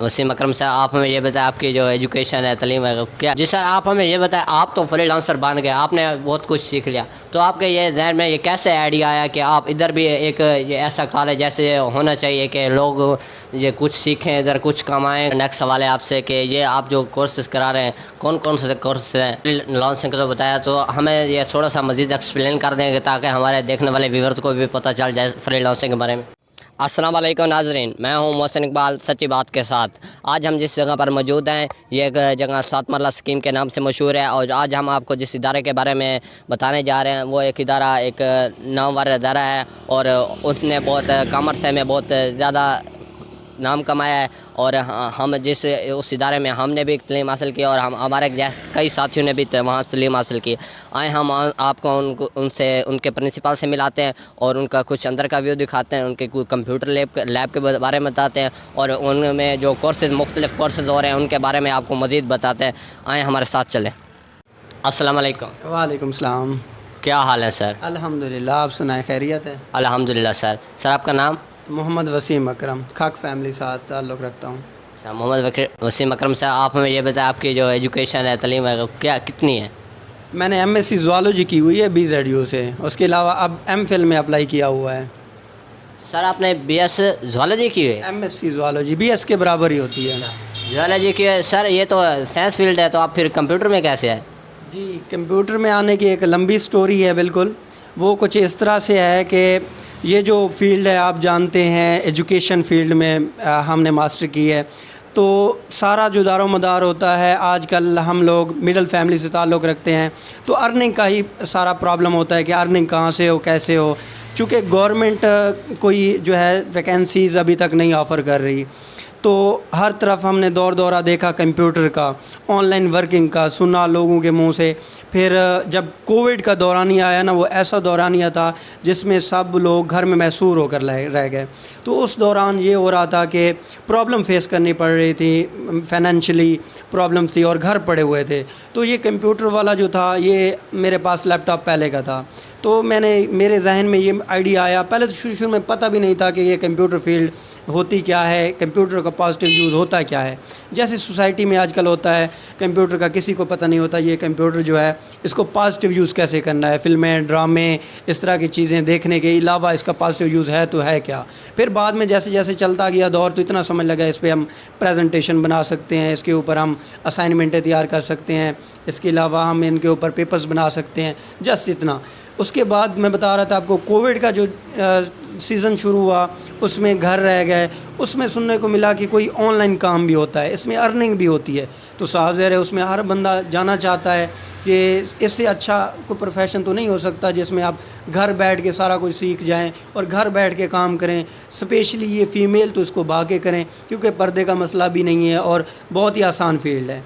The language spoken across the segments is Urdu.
وسیم اکرم صاحب، آپ ہمیں یہ بتائیں آپ کی جو ایجوکیشن ہے، تعلیم ہے کیا؟ جی سر، آپ ہمیں یہ بتائیں، آپ تو فری لانسر بن گئے، آپ نے بہت کچھ سیکھ لیا، تو آپ کے یہ ذہن میں یہ کیسے آئیڈیا آیا کہ آپ ادھر بھی ایک یہ ایسا کالج جیسے ہونا چاہیے کہ لوگ یہ کچھ سیکھیں، ادھر کچھ کمائیں؟ نیکسٹ سوال ہے آپ سے کہ یہ آپ جو کورسز کرا رہے ہیں کون کون سے کورسز ہیں؟ لانسنگ کا تو بتایا، تو ہمیں یہ تھوڑا سا مزید ایکسپلین کر دیں گے تاکہ ہمارے دیکھنے والے ویورز کو بھی پتہ چل جائے فری لانسنگ کے بارے میں۔ السلام علیکم ناظرین، میں ہوں محسن اقبال سچی بات کے ساتھ۔ آج ہم جس جگہ پر موجود ہیں یہ ایک جگہ 7 مرلہ اسکیم کے نام سے مشہور ہے، اور آج ہم آپ کو جس ادارے کے بارے میں بتانے جا رہے ہیں وہ ایک ادارہ، ایک نامور ادارہ ہے، اور اس نے بہت کامرس میں بہت زیادہ نام کمایا ہے، اور ہم جس اس ادارے میں ہم نے بھی تعلیم حاصل کی، اور ہمارے کئی ساتھیوں نے بھی وہاں تعلیم حاصل کی۔ آئے ہم آپ کو ان کے پرنسپل سے ملاتے ہیں، اور ان کا کچھ اندر کا ویو دکھاتے ہیں، ان کے کمپیوٹر لیب کے بارے میں بتاتے ہیں، اور ان میں جو کورسز مختلف کورسز ہو رہے ہیں ان کے بارے میں آپ کو مزید بتاتے ہیں۔ آئیں ہمارے ساتھ چلیں۔ السلام علیکم۔ وعلیکم السلام۔ کیا حال ہے سر؟ الحمدللہ، آپ سنائیں خیریت ہے؟ الحمدللہ سر۔ سر آپ کا نام؟ محمد وسیم اکرم، خاک فیملی ساتھ تعلق رکھتا ہوں۔ اچھا، محمد وسیم اکرم صاحب، آپ ہمیں یہ بتائیں آپ کی جو ایجوکیشن ہے، تعلیم ہے کیا کتنی ہے؟ میں نے MSc زوالوجی کی ہوئی ہے BZU سے، اس کے علاوہ اب MPhil میں اپلائی کیا ہوا ہے۔ سر آپ نے BS زوالوجی کی ہے؟ MSc زوالوجی BS کے برابر ہی ہوتی ہے۔ زوالوجی کی ہے سر، یہ تو سائنس فیلڈ ہے، تو آپ پھر کمپیوٹر میں کیسے آئے؟ جی، کمپیوٹر میں آنے کی ایک لمبی سٹوری ہے بالکل۔ وہ کچھ اس طرح سے ہے کہ یہ جو فیلڈ ہے آپ جانتے ہیں، ایجوکیشن فیلڈ میں ہم نے ماسٹر کی ہے، تو سارا جو دار و مدار ہوتا ہے، آج کل ہم لوگ مڈل فیملی سے تعلق رکھتے ہیں، تو ارننگ کا ہی سارا پرابلم ہوتا ہے کہ ارننگ کہاں سے ہو، کیسے ہو، چونکہ گورنمنٹ کوئی جو ہے ویکینسیز ابھی تک نہیں آفر کر رہی، تو ہر طرف ہم نے دور دورہ دیکھا کمپیوٹر کا، آن لائن ورکنگ کا، سنا لوگوں کے منہ سے۔ پھر جب کووڈ کا دورانیہ آیا نا، وہ ایسا دورانیہ تھا جس میں سب لوگ گھر میں محصور ہو کر رہ گئے، تو اس دوران یہ ہو رہا تھا کہ پرابلم فیس کرنی پڑ رہی تھی، فائنینشلی پرابلمس تھی، اور گھر پڑے ہوئے تھے، تو یہ کمپیوٹر والا جو تھا، یہ میرے پاس لیپ ٹاپ پہلے کا تھا، تو میرے ذہن میں یہ آئیڈیا آیا۔ پہلے تو شروع میں پتہ بھی نہیں تھا کہ یہ کمپیوٹر فیلڈ ہوتی کیا ہے، کمپیوٹر کا پازیٹیو یوز ہوتا کیا ہے۔ جیسے سوسائٹی میں آج کل ہوتا ہے، کمپیوٹر کا کسی کو پتہ نہیں ہوتا، یہ کمپیوٹر جو ہے اس کو پازیٹیو یوز کیسے کرنا ہے، فلمیں، ڈرامے، اس طرح کی چیزیں دیکھنے کے علاوہ اس کا پازیٹیو یوز ہے تو ہے کیا۔ پھر بعد میں جیسے جیسے چلتا گیا دور، تو اتنا سمجھ لگا اس پہ ہم پریزنٹیشن بنا سکتے ہیں، اس کے اوپر ہم اسائنمنٹیں تیار کر سکتے ہیں، اس کے علاوہ ہم ان کے اوپر پیپرز بنا سکتے ہیں، جسٹ اتنا۔ اس کے بعد میں بتا رہا تھا آپ کو، کووڈ کا جو سیزن شروع ہوا، اس میں گھر رہ گئے، اس میں سننے کو ملا کہ کوئی آن لائن کام بھی ہوتا ہے، اس میں ارننگ بھی ہوتی ہے، تو صاف ظاہر ہے اس میں ہر بندہ جانا چاہتا ہے کہ اس سے اچھا کوئی پروفیشن تو نہیں ہو سکتا جس میں آپ گھر بیٹھ کے سارا کچھ سیکھ جائیں اور گھر بیٹھ کے کام کریں، اسپیشلی یہ فیمیل تو اس کو بھاگ کے کریں، کیونکہ پردے کا مسئلہ بھی نہیں ہے اور بہت ہی آسان فیلڈ ہے۔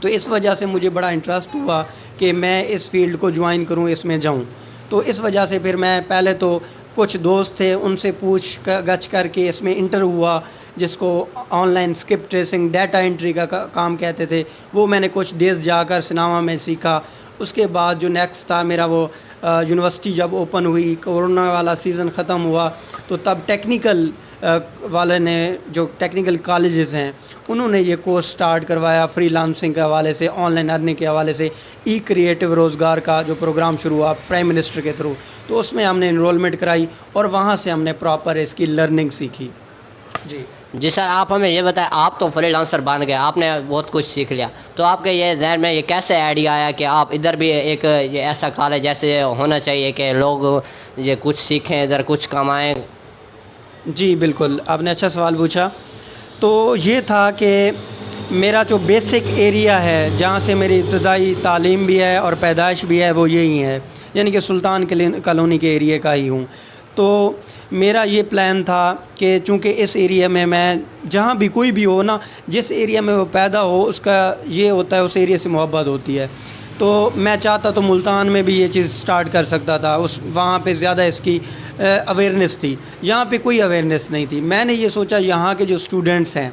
تو اس وجہ سے مجھے بڑا انٹرسٹ ہوا کہ میں اس فیلڈ کو جوائن کروں، اس میں جاؤں، تو اس وجہ سے پھر میں پہلے تو کچھ دوست تھے ان سے پوچھ گچھ کر کے اس میں انٹر ہوا، جس کو on line script tracing, data entry کا کام کہتے تھے، وہ میں نے کچھ ڈیز جا کر سناوا میں سیکھا۔ اس کے بعد جو نیکسٹ تھا میرا، وہ یونیورسٹی جب اوپن ہوئی، کورونا والا سیزن ختم ہوا، تو تب ٹیکنیکل والے نے، جو ٹیکنیکل کالجز ہیں، انہوں نے یہ کورس سٹارٹ کروایا فری لانسنگ کے حوالے سے، آن لائن ارننگ کے حوالے سے، ای کریٹو روزگار کا جو پروگرام شروع ہوا پرائم منسٹر کے تھرو، تو اس میں ہم نے انرولمنٹ کرائی اور وہاں سے ہم نے پراپر اس کی لرننگ سیکھی۔ جی سر، آپ ہمیں یہ بتائیں، آپ تو فری لانسر بن گئے، آپ نے بہت کچھ سیکھ لیا، تو آپ کے یہ ذہن میں یہ کیسے آئیڈیا آیا کہ آپ ادھر بھی ایک یہ ایسا کالج جیسے ہونا چاہیے کہ لوگ یہ کچھ سیکھیں، ادھر کچھ کمائیں؟ جی بالکل، آپ نے اچھا سوال پوچھا۔ تو یہ تھا کہ میرا جو بیسک ایریا ہے جہاں سے میری ابتدائی تعلیم بھی ہے اور پیدائش بھی ہے، وہ یہی ہے، یعنی کہ سلطان کالونی کے ایریے کا ہی ہوں۔ تو میرا یہ پلان تھا کہ چونکہ اس ایریا میں جہاں بھی کوئی بھی ہو نا، جس ایریا میں وہ پیدا ہو، اس کا یہ ہوتا ہے، اس ایریا سے محبت ہوتی ہے، تو میں چاہتا تو ملتان میں بھی یہ چیز سٹارٹ کر سکتا تھا، وہاں پہ زیادہ اس کی اویئرنیس تھی، یہاں پہ کوئی اویئرنیس نہیں تھی۔ میں نے یہ سوچا یہاں کے جو اسٹوڈنٹس ہیں،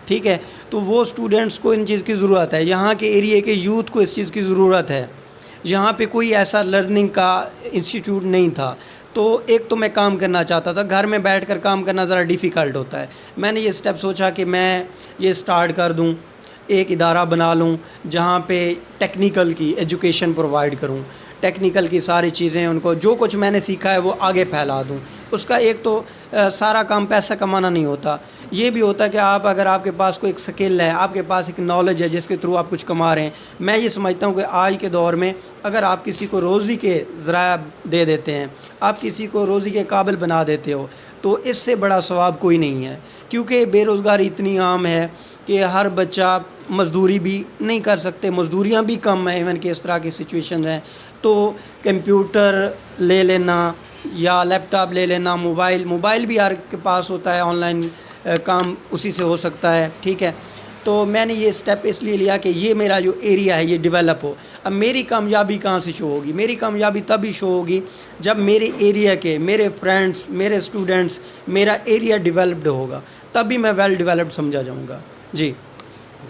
ٹھیک ہے، تو وہ اسٹوڈنٹس کو ان چیز کی ضرورت ہے، یہاں کے ایریے کے یوتھ کو اس چیز کی ضرورت ہے، یہاں پہ کوئی ایسا لرننگ کا انسٹیٹیوٹ نہیں تھا، تو ایک تو میں کام کرنا چاہتا تھا، گھر میں بیٹھ کر کام کرنا ذرا ڈیفیکلٹ ہوتا ہے. میں نے یہ اسٹیپ سوچا کہ میں یہ سٹارٹ کر دوں، ایک ادارہ بنا لوں جہاں پہ ٹیکنیکل کی ایجوکیشن پرووائڈ کروں، ٹیکنیکل کی ساری چیزیں ان کو جو کچھ میں نے سیکھا ہے وہ آگے پھیلا دوں. اس کا ایک تو سارا کام پیسہ کمانا نہیں ہوتا، یہ بھی ہوتا ہے کہ آپ اگر آپ کے پاس کوئی ایک سکل ہے، آپ کے پاس ایک نالج ہے جس کے تھرو آپ کچھ کما رہے ہیں. میں یہ سمجھتا ہوں کہ آج کے دور میں اگر آپ کسی کو روزی کے ذرائع دے دیتے ہیں، آپ کسی کو روزی کے قابل بنا دیتے ہو، تو اس سے بڑا ثواب کوئی نہیں ہے. کیونکہ بے روزگاری اتنی عام ہے کہ ہر بچہ مزدوری بھی نہیں کر سکتے، مزدوریاں بھی کم ہیں، ایون کہ اس طرح کی سچویشن ہیں. تو کمپیوٹر لے لینا یا لیپ ٹاپ لے لینا، موبائل بھی ہر کے پاس ہوتا ہے، آن لائن کام اسی سے ہو سکتا ہے. ٹھیک ہے، تو میں نے یہ اسٹیپ اس لیے لیا کہ یہ میرا جو ایریا ہے یہ ڈیولپ ہو. اب میری کامیابی کہاں سے شو ہوگی؟ میری کامیابی تبھی شو ہوگی جب میرے ایریا کے میرے فرینڈس، میرے اسٹوڈنٹس، میرا ایریا ڈیولپڈ ہوگا، تبھی میں ویل ڈیولپڈ سمجھا جاؤں گا. جی.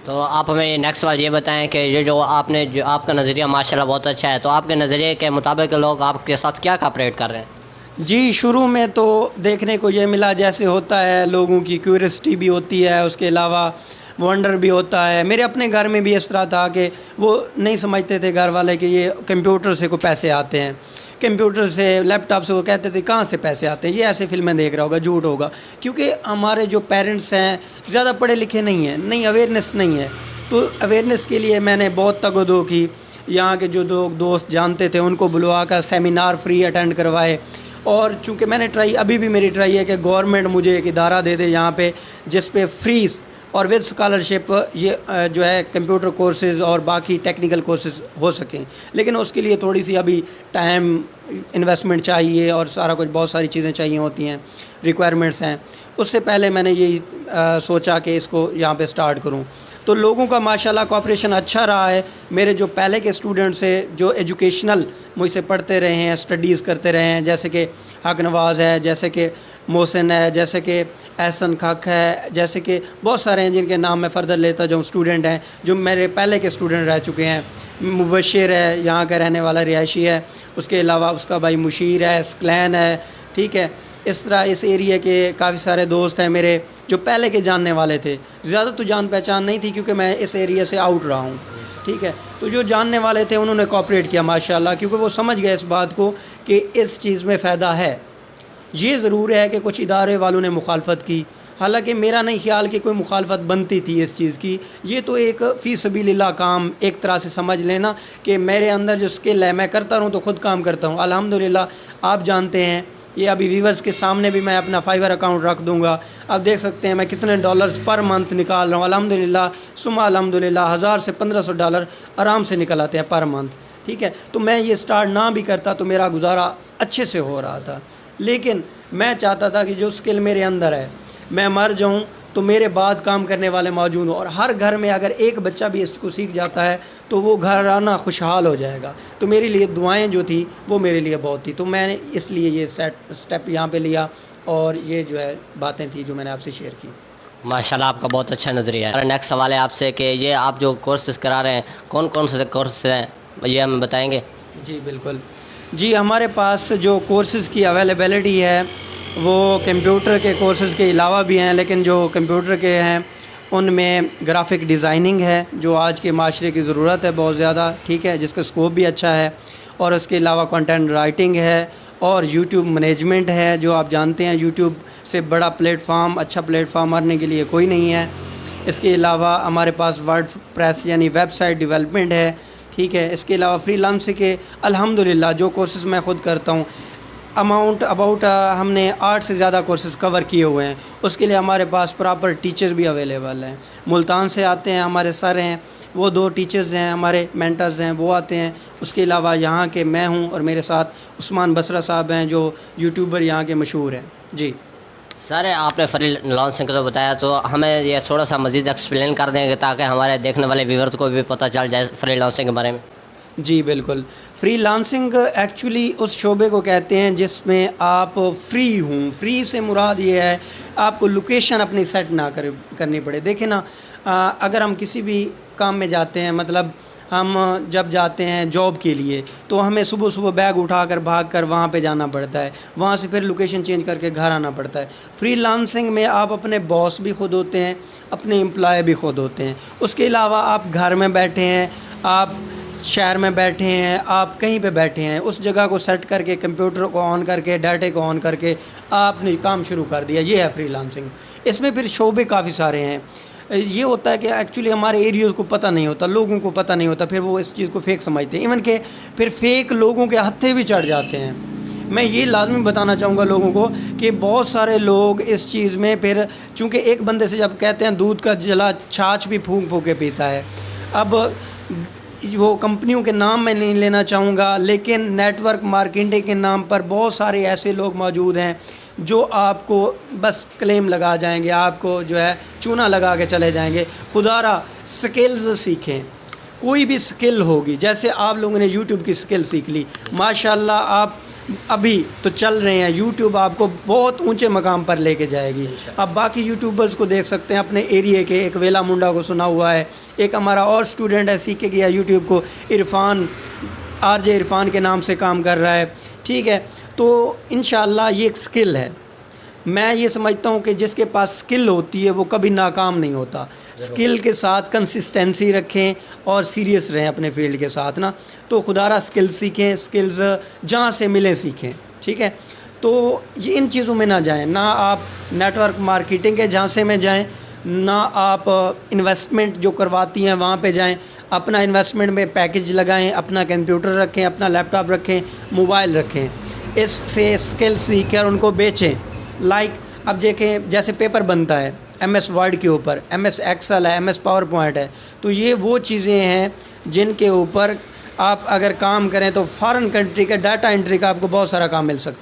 تو آپ ہمیں نیکسٹ سوال یہ بتائیں کہ یہ جو آپ کا نظریہ ماشاءاللہ بہت اچھا ہے، تو آپ کے نظریے کے مطابق لوگ آپ کے ساتھ کیا کوآپریٹ کر رہے ہیں؟ جی، شروع میں تو دیکھنے کو یہ ملا جیسے ہوتا ہے، لوگوں کی کیوریسٹی بھی ہوتی ہے، اس کے علاوہ ونڈر بھی ہوتا ہے. میرے اپنے گھر میں بھی اس طرح تھا کہ وہ نہیں سمجھتے تھے گھر والے کہ یہ کمپیوٹر سے کو پیسے آتے ہیں، کمپیوٹر سے، لیپ ٹاپ سے. وہ کہتے تھے کہاں سے پیسے آتے ہیں، یہ ایسے فلمیں دیکھ رہا ہوگا، جھوٹ ہوگا. کیونکہ ہمارے جو پیرنٹس ہیں زیادہ پڑھے لکھے نہیں ہیں، نہیں اویئرنیس نہیں ہے. تو اویئرنیس کے لیے میں نے بہت تگ و دو کی. یہاں کے جو دوست جانتے تھے ان کو بلوا کر سیمینار فری اٹینڈ کروائے. اور چونکہ میں نے ابھی بھی میری ٹرائی ہے کہ گورنمنٹ مجھے ایک ادارہ دے دے یہاں پہ جس پہ فریز اور ود اسکالرشپ یہ جو ہے کمپیوٹر کورسز اور باقی ٹیکنیکل کورسز ہو سکیں. لیکن اس کے لیے تھوڑی سی ابھی ٹائم انویسٹمنٹ چاہیے اور سارا کچھ، بہت ساری چیزیں چاہیے ہوتی ہیں، ریکوائرمنٹس ہیں. اس سے پہلے میں نے یہی سوچا کہ اس کو یہاں پہ سٹارٹ کروں. تو لوگوں کا ماشاءاللہ کوآپریشن اچھا رہا ہے. میرے جو پہلے کے اسٹوڈنٹس ہیں جو ایجوکیشنل مجھ سے پڑھتے رہے ہیں، اسٹڈیز کرتے رہے ہیں، جیسے کہ حق نواز ہے، جیسے کہ محسن ہے، جیسے کہ احسن خق ہے، جیسے کہ بہت سارے ہیں جن کے نام میں فردر لیتا جو اسٹوڈنٹ ہیں جو میرے پہلے کے اسٹوڈنٹ رہ چکے ہیں. مبشر ہے، یہاں کا رہنے والا رہائشی ہے. اس کے علاوہ اس کا بھائی مشیر ہے، اسکلین ہے. ٹھیک ہے، اس طرح اس ایریا کے کافی سارے دوست ہیں میرے جو پہلے کے جاننے والے تھے. زیادہ تو جان پہچان نہیں تھی کیونکہ میں اس ایریا سے آؤٹ رہا ہوں. ٹھیک ہے، تو جو جاننے والے تھے انہوں نے کوآپریٹ کیا ماشاءاللہ، کیونکہ وہ سمجھ گئے اس بات کو کہ اس چیز میں فائدہ ہے. یہ ضرور ہے کہ کچھ ادارے والوں نے مخالفت کی، حالانکہ میرا نہیں خیال کہ کوئی مخالفت بنتی تھی اس چیز کی. یہ تو ایک فی سبیل اللہ کام ایک طرح سے سمجھ لینا کہ میرے اندر جو اسکل ہے میں کرتا رہوں تو خود کام کرتا ہوں. الحمدللہ آپ جانتے ہیں، یہ ابھی ویورز کے سامنے بھی میں اپنا فائیور اکاؤنٹ رکھ دوں گا. آپ دیکھ سکتے ہیں میں کتنے ڈالرز پر منتھ نکال رہا ہوں. الحمدللہ ثم الحمدللہ 1000 سے 1500 ڈالر آرام سے نکل آتے ہیں پر منتھ. ٹھیک ہے، تو میں یہ سٹارٹ نہ بھی کرتا تو میرا گزارا اچھے سے ہو رہا تھا. لیکن میں چاہتا تھا کہ جو اسکل میرے اندر ہے میں مر جاؤں تو میرے بعد کام کرنے والے موجود ہوں، اور ہر گھر میں اگر ایک بچہ بھی اس کو سیکھ جاتا ہے تو وہ گھرانہ خوشحال ہو جائے گا. تو میرے لیے دعائیں جو تھی وہ میرے لیے بہت تھی. تو میں نے اس لیے یہ اسٹیپ یہاں پہ لیا، اور یہ جو ہے باتیں تھیں جو میں نے آپ سے شیئر کی. ماشاءاللہ آپ کا بہت اچھا نظریہ ہے. نیکسٹ سوال ہے آپ سے کہ یہ آپ جو کورسز کرا رہے ہیں کون کون سے کورسز ہیں، یہ ہم بتائیں گے؟ جی بالکل. جی، ہمارے پاس جو کورسز کی اویلیبلٹی ہے وہ کمپیوٹر کے کورسز کے علاوہ بھی ہیں، لیکن جو کمپیوٹر کے ہیں ان میں گرافک ڈیزائننگ ہے جو آج کے معاشرے کی ضرورت ہے بہت زیادہ. ٹھیک ہے، جس کا اسکوپ بھی اچھا ہے. اور اس کے علاوہ کنٹینٹ رائٹنگ ہے، اور یوٹیوب مینجمنٹ ہے. جو آپ جانتے ہیں یوٹیوب سے بڑا پلیٹ فارم، اچھا پلیٹ فارم مارنے کے لیے کوئی نہیں ہے. اس کے علاوہ ہمارے پاس ورڈ پریس یعنی ویب سائٹ ڈیولپمنٹ ہے. ٹھیک ہے، اس کے علاوہ فری لانس کے الحمدللہ جو کورسز میں خود کرتا ہوں اباؤٹ ہم نے 8 سے زیادہ کورسز کور کیے ہوئے ہیں. اس کے لیے ہمارے پاس پراپر ٹیچر بھی اویلیبل ہیں. ملتان سے آتے ہیں ہمارے سر ہیں، وہ 2 ٹیچرز ہیں ہمارے مینٹرز ہیں، وہ آتے ہیں. اس کے علاوہ یہاں کے میں ہوں، اور میرے ساتھ عثمان بصرہ صاحب ہیں جو یوٹیوبر یہاں کے مشہور ہیں. جی سر، آپ نے فری لانسنگ کا تو بتایا، تو ہمیں یہ تھوڑا سا مزید ایکسپلین کر دیں گے تاکہ ہمارے دیکھنے والے ویورز کو بھی پتہ چل جائے فری لانسنگ کے بارے میں. جی بالکل، فری لانسنگ ایکچولی اس شعبے کو کہتے ہیں جس میں آپ فری ہوں. فری سے مراد یہ ہے آپ کو لوکیشن اپنی سیٹ نہ کرنی پڑے. دیکھیں نا، اگر ہم کسی بھی کام میں جاتے ہیں، مطلب ہم جب جاتے ہیں جاب کے لیے تو ہمیں صبح صبح بیگ اٹھا کر بھاگ کر وہاں پہ جانا پڑتا ہے، وہاں سے پھر لوکیشن چینج کر کے گھر آنا پڑتا ہے. فری لانسنگ میں آپ اپنے باس بھی خود ہوتے ہیں، اپنے امپلائی بھی خود ہوتے ہیں. اس کے علاوہ آپ گھر میں بیٹھے ہیں، آپ شہر میں بیٹھے ہیں، آپ کہیں پہ بیٹھے ہیں، اس جگہ کو سیٹ کر کے کمپیوٹر کو آن کر کے ڈاٹے کو آن کر کے آپ نے کام شروع کر دیا. یہ ہے فری لانسنگ. اس میں پھر شعبے کافی سارے ہیں. یہ ہوتا ہے کہ ایکچولی ہمارے ایریاز کو پتہ نہیں ہوتا، لوگوں کو پتہ نہیں ہوتا، پھر وہ اس چیز کو فیک سمجھتے ہیں. ایون کہ پھر فیک لوگوں کے ہتھے بھی چڑھ جاتے ہیں. میں یہ لازمی بتانا چاہوں گا لوگوں کو کہ بہت سارے لوگ اس چیز میں پھر، چونکہ ایک بندے سے جب کہتے ہیں دودھ کا جلا چھاچھ بھی پھونک پھونک کے پیتا ہے. اب وہ کمپنیوں کے نام میں نہیں لینا چاہوں گا، لیکن نیٹ ورک مارکیٹنگ کے نام پر بہت سارے ایسے لوگ موجود ہیں جو آپ کو بس کلیم لگا جائیں گے، آپ کو جو ہے چونا لگا کے چلے جائیں گے. خدا را سکلز سیکھیں، کوئی بھی سکل ہوگی. جیسے آپ لوگوں نے یوٹیوب کی سکل سیکھ لی، ماشاءاللہ آپ ابھی تو چل رہے ہیں، یوٹیوب آپ کو بہت اونچے مقام پر لے کے جائے گی. اب باقی یوٹیوبرز کو دیکھ سکتے ہیں اپنے ایریے کے. ایک ویلا منڈا کو سنا ہوا ہے، ایک ہمارا اور سٹوڈنٹ ہے سیکھ کے گیا یوٹیوب کو، عرفان، آر جے عرفان کے نام سے کام کر رہا ہے. ٹھیک ہے، تو انشاءاللہ یہ ایک سکل ہے. میں یہ سمجھتا ہوں کہ جس کے پاس سکل ہوتی ہے وہ کبھی ناکام نہیں ہوتا. سکل کے ساتھ کنسسٹنسی رکھیں اور سیریس رہیں اپنے فیلڈ کے ساتھ نا. تو خدا را سکل سیکھیں، سکلز جہاں سے ملیں سیکھیں. ٹھیک ہے، تو یہ ان چیزوں میں نہ جائیں. نہ آپ نیٹ ورک مارکیٹنگ کے جھانسے میں جائیں، نہ آپ انویسٹمنٹ جو کرواتی ہیں وہاں پہ جائیں. اپنا انویسٹمنٹ میں پیکج لگائیں، اپنا کمپیوٹر رکھیں، اپنا لیپ ٹاپ رکھیں، موبائل رکھیں. اس سے سکل سیکھ کر ان کو بیچیں. لائک اب دیکھیں جیسے پیپر بنتا ہے ایم ایس ورڈ کے اوپر، ایم ایس ایکسل ہے، ایم ایس پاور پوائنٹ ہے. تو یہ وہ چیزیں ہیں جن کے اوپر آپ اگر کام کریں تو فارن کنٹری کا ڈاٹا انٹری کا آپ کو بہت سارا کام مل سکتا ہے.